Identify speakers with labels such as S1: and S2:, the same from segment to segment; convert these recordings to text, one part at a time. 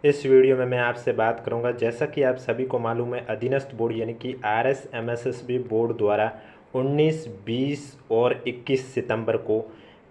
S1: इस वीडियो में मैं आपसे बात करूंगा, जैसा कि आप सभी को मालूम है, अधीनस्थ बोर्ड यानी कि RSMSSB बोर्ड द्वारा 19, 20 और 21 सितंबर को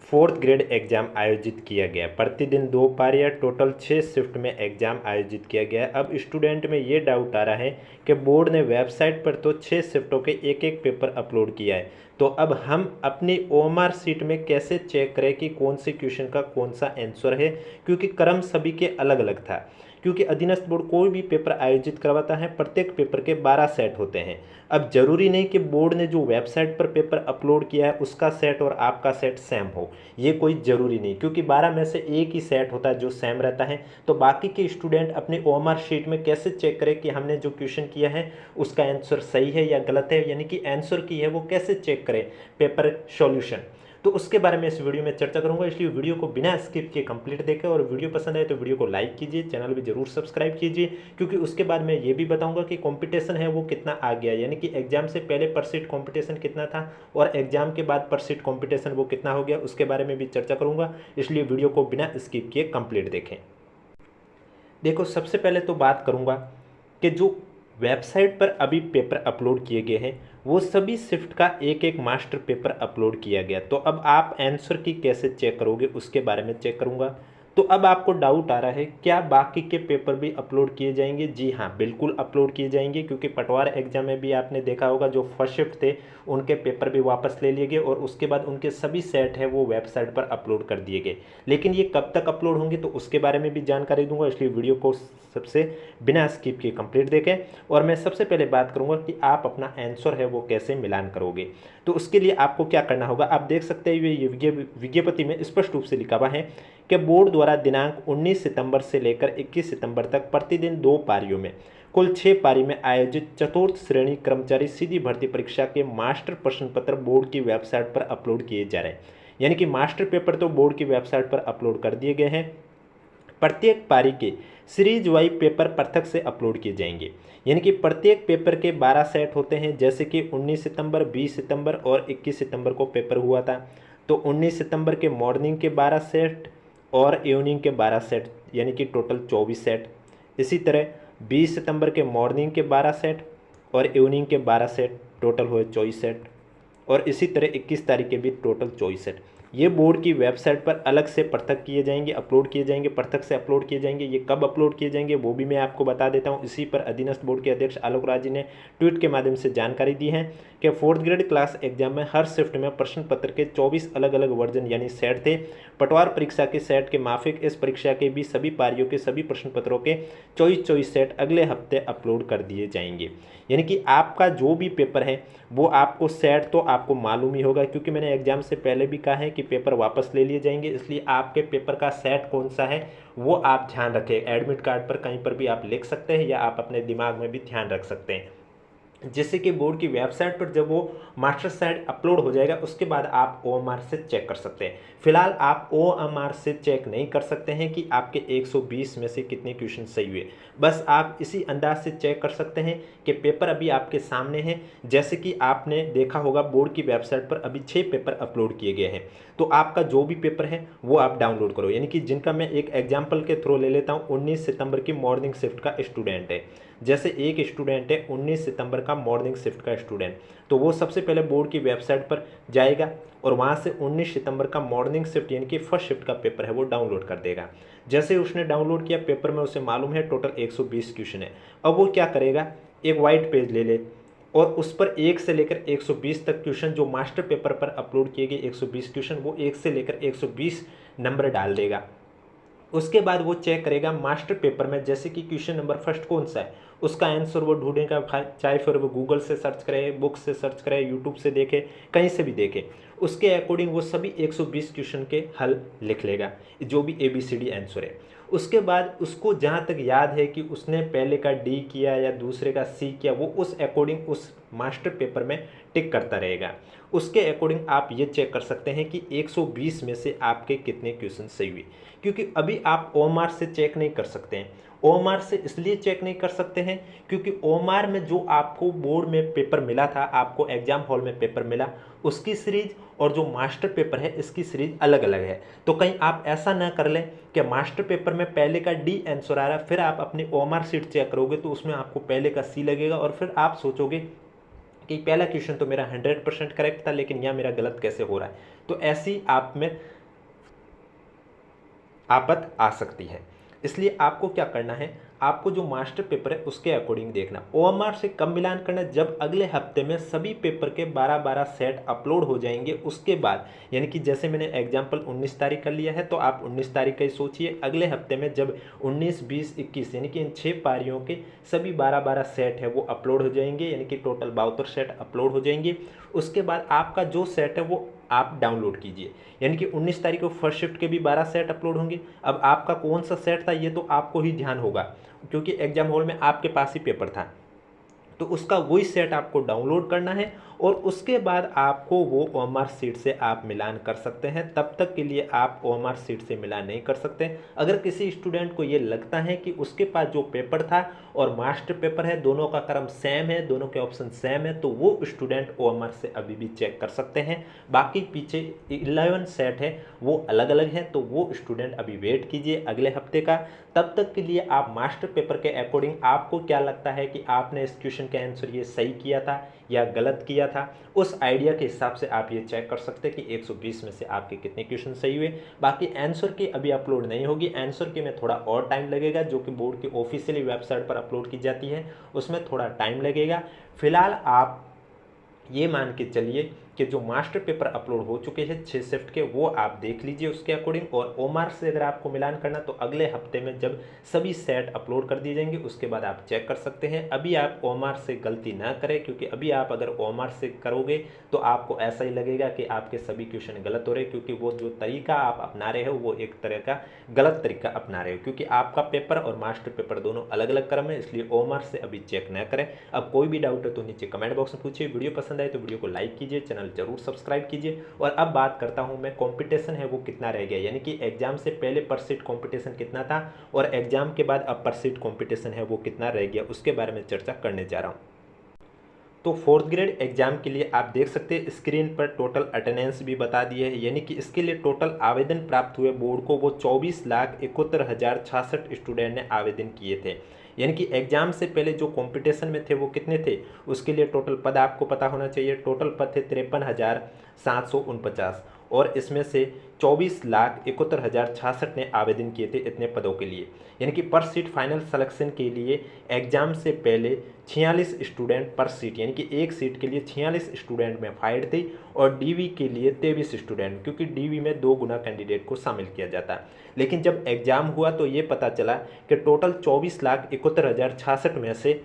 S1: फोर्थ ग्रेड एग्ज़ाम आयोजित किया गया। प्रतिदिन 2 पारियां, टोटल 6 शिफ्ट में एग्ज़ाम आयोजित किया गया। अब स्टूडेंट में ये डाउट आ रहा है कि बोर्ड ने वेबसाइट पर तो 6 शिफ्टों के एक एक पेपर अपलोड किया है, तो अब हम अपनी OMR सीट में कैसे चेक करें कि कौन से क्वेश्चन का कौन सा आंसर है, क्योंकि क्रम सभी के अलग अलग था। क्योंकि अधीनस्थ बोर्ड कोई भी पेपर आयोजित करवाता है, प्रत्येक पेपर के 12 सेट होते हैं। अब जरूरी नहीं कि बोर्ड ने जो वेबसाइट पर पेपर अपलोड किया है उसका सेट और आपका सेट सेम हो, ये कोई ज़रूरी नहीं, क्योंकि 12 में से एक ही सेट होता है जो सेम रहता है। तो बाकी के स्टूडेंट अपने OMR शीट में कैसे चेक करें कि हमने जो क्वेश्चन किया है उसका आंसर सही है या गलत है, यानी कि आंसर की है वो कैसे चेक करें पेपर सॉल्यूशन। तो उसके बारे में इस वीडियो में चर्चा करूंगा, इसलिए वीडियो को बिना स्किप किए कंप्लीट देखें। और वीडियो पसंद आए तो वीडियो को लाइक कीजिए, चैनल भी जरूर सब्सक्राइब कीजिए, क्योंकि उसके बाद मैं ये भी बताऊंगा कि कंपटीशन है वो कितना आ गया, यानी कि एग्जाम से पहले पर सीट कंपटीशन कितना था और एग्जाम के बाद पर सीट कंपटीशन वो कितना हो गया, उसके बारे में भी चर्चा करूंगा। इसलिए वीडियो को बिना स्किप किए कंप्लीट देखें। देखो, सबसे पहले तो बात करूंगा कि जो वेबसाइट पर अभी पेपर अपलोड किए गए हैं वो सभी शिफ्ट का एक एक मास्टर पेपर अपलोड किया गया। तो अब आप आंसर की कैसे चेक करोगे उसके बारे में चेक करूंगा। तो अब आपको डाउट आ रहा है क्या बाकी के पेपर भी अपलोड किए जाएंगे? जी हाँ, बिल्कुल अपलोड किए जाएंगे, क्योंकि पटवार एग्जाम में भी आपने देखा होगा जो फर्स्ट शिफ्ट थे उनके पेपर भी वापस ले लिए गए और उसके बाद उनके सभी सेट है वो वेबसाइट पर अपलोड कर दिए गए। लेकिन ये कब तक अपलोड होंगे तो उसके बारे में भी जानकारी दूंगा, इसलिए वीडियो को सबसे बिना स्किप किए कंप्लीट देखें। और मैं सबसे पहले बात करूंगा कि आप अपना आंसर है वो कैसे मिलान करोगे। तो उसके लिए आपको क्या करना होगा, आप देख सकते हैं ये विज्ञप्ति में स्पष्ट रूप से लिखा हुआ है कि बोर्ड द्वारा दिनांक 19 सितंबर से लेकर 21 सितंबर तक प्रतिदिन 2 पारियों में कुल 6 पारी में आयोजित चतुर्थ श्रेणी कर्मचारी सीधी भर्ती परीक्षा के मास्टर प्रश्न पत्र बोर्ड की वेबसाइट पर अपलोड किए जा रहे हैं। यानी कि मास्टर पेपर तो बोर्ड की वेबसाइट पर अपलोड कर दिए गए हैं, प्रत्येक पारी के सीरीज वाइज पेपर पृथक से अपलोड किए जाएंगे। यानी कि प्रत्येक पेपर के 12 सेट होते हैं, जैसे कि 19 सितंबर, 20 सितंबर और 21 सितंबर को पेपर हुआ था। तो 19 सितंबर के मॉर्निंग के 12 सेट और इवनिंग के 12 सेट, यानी कि टोटल 24 सेट। इसी तरह 20 सितंबर के मॉर्निंग के 12 सेट और इवनिंग के 12 सेट, टोटल हुए 24 सेट। और इसी तरह 21 तारीख के भी टोटल 24 सेट। ये बोर्ड की वेबसाइट पर अलग से पृथक किए जाएंगे, अपलोड किए जाएंगे, पृथक से अपलोड किए जाएंगे। ये कब अपलोड किए जाएंगे वो भी मैं आपको बता देता हूँ। इसी पर अधीनस्थ बोर्ड के अध्यक्ष आलोक राज जी ने ट्वीट के माध्यम से जानकारी दी है कि फोर्थ ग्रेड क्लास एग्जाम में हर शिफ्ट में प्रश्न पत्र के 24 अलग अलग वर्जन यानी सेट थे। पटवार परीक्षा के सेट के माफिक इस परीक्षा के भी सभी पारियों के सभी प्रश्न पत्रों के 24 सेट अगले हफ्ते अपलोड कर दिए जाएंगे। यानी कि आपका जो भी पेपर है वो आपको सेट तो आपको मालूम ही होगा, क्योंकि मैंने एग्जाम से पहले भी कहा है कि पेपर वापस ले लिए जाएंगे। इसलिए आपके पेपर का सेट कौन सा है वो आप ध्यान रखें। एडमिट कार्ड पर कहीं पर भी आप लिख सकते हैं या आप अपने दिमाग में भी ध्यान रख सकते हैं, जिससे कि बोर्ड की वेबसाइट पर जब वो मास्टर सेट अपलोड हो जाएगा उसके बाद आप OMR से चेक कर सकते हैं। फिलहाल आप OMR से चेक नहीं कर सकते हैं कि आपके 120 में से कितने क्वेश्चन सही हुए। बस आप इसी अंदाज से चेक कर सकते हैं कि पेपर अभी आपके सामने है। जैसे कि आपने देखा होगा बोर्ड की वेबसाइट पर अभी 6 पेपर अपलोड किए गए हैं, तो आपका जो भी पेपर है वो आप डाउनलोड करो। यानी कि जिनका मैं एक एग्जाम्पल के थ्रू ले लेता हूँ, 19 सितंबर की मॉर्निंग शिफ्ट का स्टूडेंट है। जैसे एक स्टूडेंट है 19 सितंबर का मॉर्निंग शिफ्ट का स्टूडेंट, तो वो सबसे पहले बोर्ड की वेबसाइट पर जाएगा और वहाँ से 19 सितंबर का मॉर्निंग शिफ्ट यानी कि फर्स्ट शिफ्ट का पेपर है वो डाउनलोड कर देगा। जैसे उसने डाउनलोड किया, पेपर में उसे मालूम है टोटल 120 क्वेश्चन है। अब वो क्या करेगा, एक वाइट पेज ले ले और उस पर 1 से लेकर 120 तक क्वेश्चन जो मास्टर पेपर पर अपलोड किए गए 120 क्वेश्चन, वो 1 से लेकर 120 नंबर डाल देगा। उसके बाद वो चेक करेगा मास्टर पेपर में, जैसे कि क्वेश्चन नंबर फर्स्ट कौन सा है उसका आंसर वो ढूंढेगा, चाहे फिर वो गूगल से सर्च करे, बुक से सर्च करे, यूट्यूब से देखे, कहीं से भी देखे। उसके अकॉर्डिंग वो सभी 120 क्वेश्चन के हल लिख लेगा, जो भी ABCD आंसर है। उसके बाद उसको जहाँ तक याद है कि उसने पहले का D किया या दूसरे का C किया, वो उस अकॉर्डिंग उस मास्टर पेपर में टिक करता रहेगा। उसके अकॉर्डिंग आप ये चेक कर सकते हैं कि 120 में से आपके कितने क्वेश्चन सही हुए, क्योंकि अभी आप OMR से चेक नहीं कर सकते हैं। OMR से इसलिए चेक नहीं कर सकते हैं क्योंकि OMR में जो आपको बोर्ड में पेपर मिला था, आपको एग्जाम हॉल में पेपर मिला, उसकी सीरीज और जो मास्टर पेपर है इसकी सीरीज अलग अलग है। तो कहीं आप ऐसा ना कर लें कि मास्टर पेपर में पहले का डी आंसर आ रहा है, फिर आप अपनी ओएमआर शीट चेक करोगे तो उसमें आपको पहले का सी लगेगा और फिर आप सोचोगे कि पहला क्वेश्चन तो मेरा 100% करेक्ट था लेकिन यह मेरा गलत कैसे हो रहा है। तो ऐसी आप में आपत आ सकती है। इसलिए आपको क्या करना है, आपको जो मास्टर पेपर है उसके अकॉर्डिंग देखना। ओएमआर से कब मिलान करना, जब अगले हफ्ते में सभी पेपर के 12-12 सेट अपलोड हो जाएंगे उसके बाद, यानी कि जैसे मैंने एग्जाम्पल 19 तारीख कर लिया है तो आप 19 तारीख का ही सोचिए। अगले हफ्ते में जब 19, 20, 21 यानी कि इन 6 पारियों के सभी 12-12 सेट है वो अपलोड हो जाएंगे, यानी कि टोटल 72 सेट अपलोड हो जाएंगे। उसके बाद आपका जो सेट है वो आप डाउनलोड कीजिए, यानी कि 19 तारीख को फर्स्ट शिफ्ट के भी 12 सेट अपलोड होंगे। अब आपका कौन सा सेट था ये तो आपको ही ध्यान होगा, क्योंकि एग्जाम हॉल में आपके पास ही पेपर था, तो उसका वही सेट आपको डाउनलोड करना है और उसके बाद आपको वो ओएमआर शीट से आप मिलान कर सकते हैं। तब तक के लिए आप ओएमआर शीट से मिलान नहीं कर सकते। अगर किसी स्टूडेंट को ये लगता है कि उसके पास जो पेपर था और मास्टर पेपर है दोनों का क्रम सेम है, दोनों के ऑप्शन सेम है, तो वो स्टूडेंट ओएमआर से अभी भी चेक कर सकते हैं। बाकी पीछे 11 सेट है वो अलग अलग हैं, तो वो स्टूडेंट अभी वेट कीजिए अगले हफ्ते का। तब तक के लिए आप मास्टर पेपर के अकॉर्डिंग आपको क्या लगता है कि आपने इस क्वेश्चन का आंसर ये सही किया था या गलत किया था, उस आइडिया के हिसाब से आप ये चेक कर सकते हैं कि 120 में से आपके कितने क्वेश्चन सही हुए। बाकी आंसर की अभी अपलोड नहीं होगी, आंसर के में थोड़ा और टाइम लगेगा, जो कि बोर्ड की ऑफिशियली वेबसाइट पर अपलोड की जाती है उसमें थोड़ा टाइम लगेगा। फिलहाल आप ये मान के चलिए कि जो मास्टर पेपर अपलोड हो चुके हैं 6 शिफ्ट के वो आप देख लीजिए उसके अकॉर्डिंग। और ओएमआर से अगर आपको मिलान करना तो अगले हफ्ते में जब सभी सेट अपलोड कर दिए जाएंगे उसके बाद आप चेक कर सकते हैं। अभी आप ओएमआर से गलती ना करें, क्योंकि अभी आप अगर ओएमआर से करोगे तो आपको ऐसा ही लगेगा कि आपके सभी क्वेश्चन गलत हो रहे हैं, क्योंकि वो जो तरीका आप अपना रहे हो वो एक तरह का गलत तरीका अपना रहे हो, क्योंकि आपका पेपर और मास्टर पेपर दोनों अलग अलग क्रम है। इसलिए ओएमआर से अभी चेक ना करें। अब कोई भी डाउट है तो नीचे कमेंट बॉक्स में पूछिए। वीडियो पसंद आए तो वीडियो को लाइक कीजिए, चैनल जरूर सब्सक्राइब कीजिए। और अब बात करता हूं मैं कंपटीशन है वो कितना रह गया, यानी कि एग्जाम से पहले पर सीट कंपटीशन कितना था और एग्जाम के बाद अब पर सीट कंपटीशन है वो कितना रह गया, उसके बारे में चर्चा करने जा रहा हूं। तो 4th ग्रेड एग्जाम के लिए आप देख सकते हैं स्क्रीन पर टोटल अटेंडेंस भी बता दिए है, यानी कि इसके लिए टोटल आवेदन प्राप्त हुए बोर्ड को वो 24,71,066 स्टूडेंट ने आवेदन किए थे। यानी कि एग्जाम से पहले जो कंपटीशन में थे वो कितने थे, उसके लिए टोटल पद आपको पता होना चाहिए। टोटल पद थे 53,749 और इसमें से 24,71,066 ने आवेदन किए थे इतने पदों के लिए। यानी कि पर सीट फाइनल सिलेक्शन के लिए एग्जाम से पहले 46 स्टूडेंट पर सीट, यानी कि एक सीट के लिए 46 स्टूडेंट में फाइड थी और डीवी के लिए 23 स्टूडेंट, क्योंकि डीवी में 2 गुना कैंडिडेट को शामिल किया जाता है। लेकिन जब एग्जाम हुआ तो ये पता चला कि टोटल 24,71,066 में से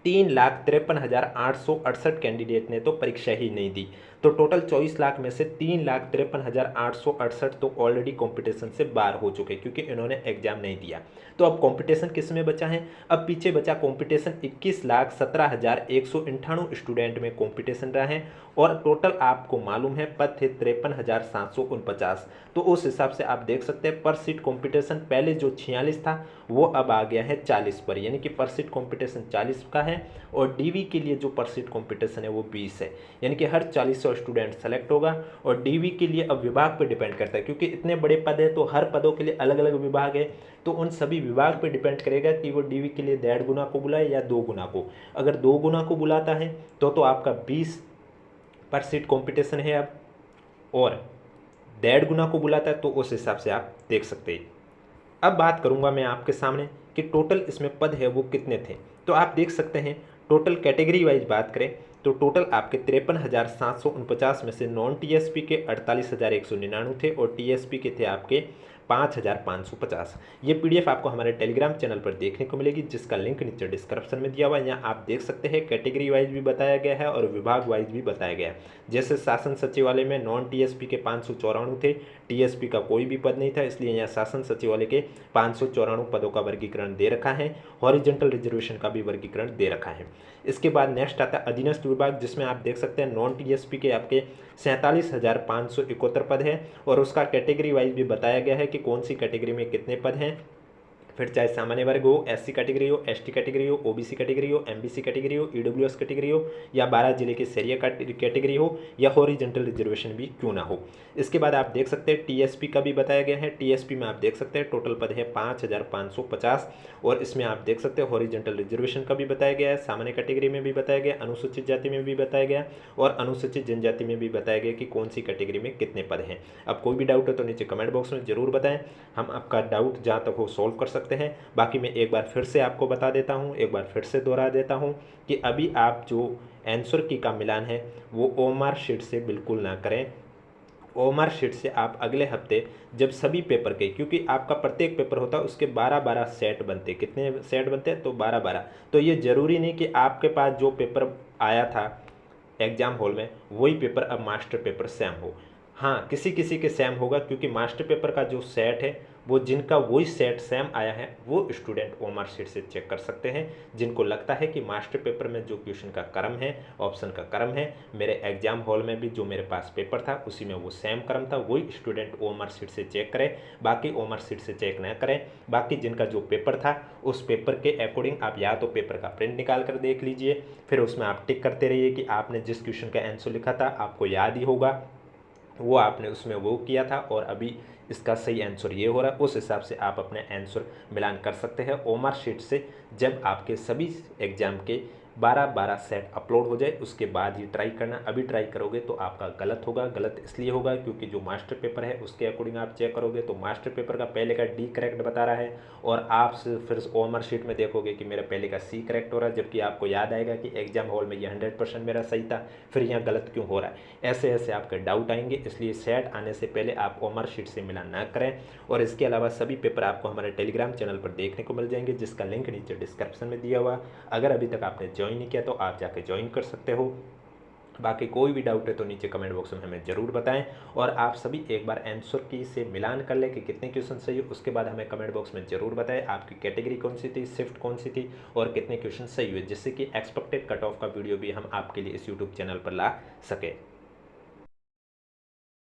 S1: 3,53,868 कैंडिडेट ने तो परीक्षा ही नहीं दी। तो टोटल 24 लाख में से 3,53,868 तो ऑलरेडी कंपटीशन से बाहर हो चुके, क्योंकि इन्होंने एग्जाम नहीं दिया। तो अब कंपटीशन किस में बचा है, अब पीछे बचा कंपटीशन 21,17,198 स्टूडेंट में कंपटीशन रहा है और टोटल आपको मालूम है पद थे 53,749। तो उस हिसाब से आप देख सकते हैं पर सीट कंपटीशन पहले जो 46 था वो अब आ गया है 40 पर, यानी कि पर सीट कंपटीशन 40 का है और डीवी के लिए जो पर सीट कंपटीशन है वो 20 है, यानी कि हर 40 स्टूडेंट सेलेक्ट होगा। और डीवी के लिए अब विभाग पे डिपेंड करता है, क्योंकि इतने बड़े पद है तो हर पदों के लिए अलग अलग विभाग है, तो उन सभी विभाग पे डिपेंड करेगा कि वो डीवी के लिए 1.5 गुना को बुलाए या 2 गुना को। अगर 2 गुना को बुलाता है तो आपका 20 पर सीट कंपटीशन है अब, और 1.5 गुना को बुलाता है तो उस हिसाब से आप देख सकते हैं। अब बात करूंगा मैं आपके सामने कि टोटल इसमें पद है वो कितने थे। तो आप देख सकते हैं टोटल कैटेगरी वाइज बात करें तो टोटल आपके 53,749 में से नॉन टीएसपी के 48,199 थे और टीएसपी के थे आपके 5,550। ये पीडीएफ आपको हमारे टेलीग्राम चैनल पर देखने को मिलेगी, जिसका लिंक नीचे डिस्क्रिप्शन में दिया हुआ है। यहाँ आप देख सकते हैं कैटेगरी वाइज भी बताया गया है और विभाग वाइज भी बताया गया है। जैसे शासन सचिवालय में नॉन टीएसपी के 594 थे, टीएसपी का कोई भी पद नहीं था, इसलिए यहाँ शासन सचिवालय के 594 पदों का वर्गीकरण दे रखा है। हॉरिजॉन्टल रिजर्वेशन का भी वर्गीकरण दे रखा है। इसके बाद नेक्स्ट आता है अधीनस्थ विभाग, जिसमें आप देख सकते हैं नॉन टीएसपी के आपके 47,571 पद हैं और उसका कैटेगरी वाइज भी बताया गया है कि कौन सी कैटेगरी में कितने पद हैं। फिर चाहे सामान्य वर्ग हो, एससी कैटेगरी हो, एसटी कैटेगरी हो, ओबीसी कैटेगरी हो, एमबीसी कैटेगरी हो, ईडब्ल्यूएस कैटेगरी हो, या 12 जिले के शहरिया कैटेगरी हो, या हॉरिजॉन्टल रिजर्वेशन भी क्यों ना हो। इसके बाद आप देख सकते हैं टीएसपी का भी बताया गया है। टीएसपी में आप देख सकते हैं टोटल पद है 5550, और इसमें आप देख सकते हैं हॉरिजॉन्टल रिजर्वेशन का भी बताया गया है, सामान्य कैटेगरी में भी बताया गया, अनुसूचित जाति में भी बताया गया, और अनुसूचित जनजाति में भी बताया गया कि कौन सी कैटेगरी में कितने पद हैं। अब कोई भी डाउट है तो नीचे कमेंट बॉक्स में जरूर बताएं, हम आपका डाउट जहाँ तक हो सॉल्व कर सकते हैं। बाकी मैं एक बार फिर से आपको बता देता हूँ, एक बार फिर से दोहरा देता हूँ कि अभी आप जो आंसर की का मिलान है वो ओएमआर शीट से बिल्कुल ना करें। ओएमआर शीट से आप अगले हफ्ते जब सभी पेपर के, क्योंकि आपका प्रत्येक पेपर होता है उसके 12-12 सेट बनते, कितने सेट बनते हैं, तो 12-12। तो ये ज़रूरी नहीं कि आपके पास जो पेपर आया था एग्जाम हॉल में वही पेपर अब मास्टर पेपर सेम हो। हाँ, किसी किसी के सेम होगा, क्योंकि मास्टर पेपर का जो सेट है वो जिनका वही सेट सेम आया है वो स्टूडेंट ओएमआर शीट से चेक कर सकते हैं। जिनको लगता है कि मास्टर पेपर में जो क्वेश्चन का क्रम है, ऑप्शन का क्रम है, मेरे एग्जाम हॉल में भी जो मेरे पास पेपर था उसी में वो सेम क्रम था, वही स्टूडेंट ओएमआर शीट से चेक करें, बाकी ओएमआर शीट से चेक न करें। बाकी जिनका जो पेपर था उस पेपर के अकॉर्डिंग आप या तो पेपर का प्रिंट निकाल कर देख लीजिए, फिर उसमें आप टिक करते रहिए कि आपने जिस क्वेश्चन का आंसर लिखा था आपको याद ही होगा, वो आपने उसमें वो किया था और अभी इसका सही आंसर ये हो रहा है, उस हिसाब से आप अपने आंसर मिलान कर सकते हैं ओएमआर शीट से। जब आपके सभी एग्जाम के 12-12 सेट अपलोड हो जाए उसके बाद ही ट्राई करना। अभी ट्राई करोगे तो आपका गलत होगा। गलत इसलिए होगा क्योंकि जो मास्टर पेपर है उसके अकॉर्डिंग आप चेक करोगे तो मास्टर पेपर का पहले का डी करेक्ट बता रहा है, और आप फिर ओएमआर शीट में देखोगे कि मेरा पहले का सी करेक्ट हो रहा है, जबकि आपको याद आएगा कि एग्जाम हॉल में ये 100% मेरा सही था, फिर यहाँ गलत क्यों हो रहा है। ऐसे ऐसे आपके डाउट आएंगे, इसलिए सेट आने से पहले आप ओएमआर शीट से मिलान ना करें। और इसके अलावा सभी पेपर आपको हमारे टेलीग्राम चैनल पर देखने को मिल जाएंगे, जिसका लिंक नीचे डिस्क्रिप्शन में दिया हुआ। अगर अभी तक आपने ज्वाइन नहीं किया तो आप जाके ज्वाइन कर सकते हो। बाकी कोई भी डाउट है तो नीचे कमेंट बॉक्स में हमें ज़रूर बताएं, और आप सभी एक बार आंसर की से मिलान कर लें कि कितने क्वेश्चन सही हो, उसके बाद हमें कमेंट बॉक्स में ज़रूर बताएं आपकी कैटेगरी कौन सी थी, शिफ्ट कौन सी थी, और कितने क्वेश्चन सही हुए, जिससे कि एक्सपेक्टेड कट ऑफ का वीडियो भी हम आपके लिए इस यूट्यूब चैनल पर ला सकें।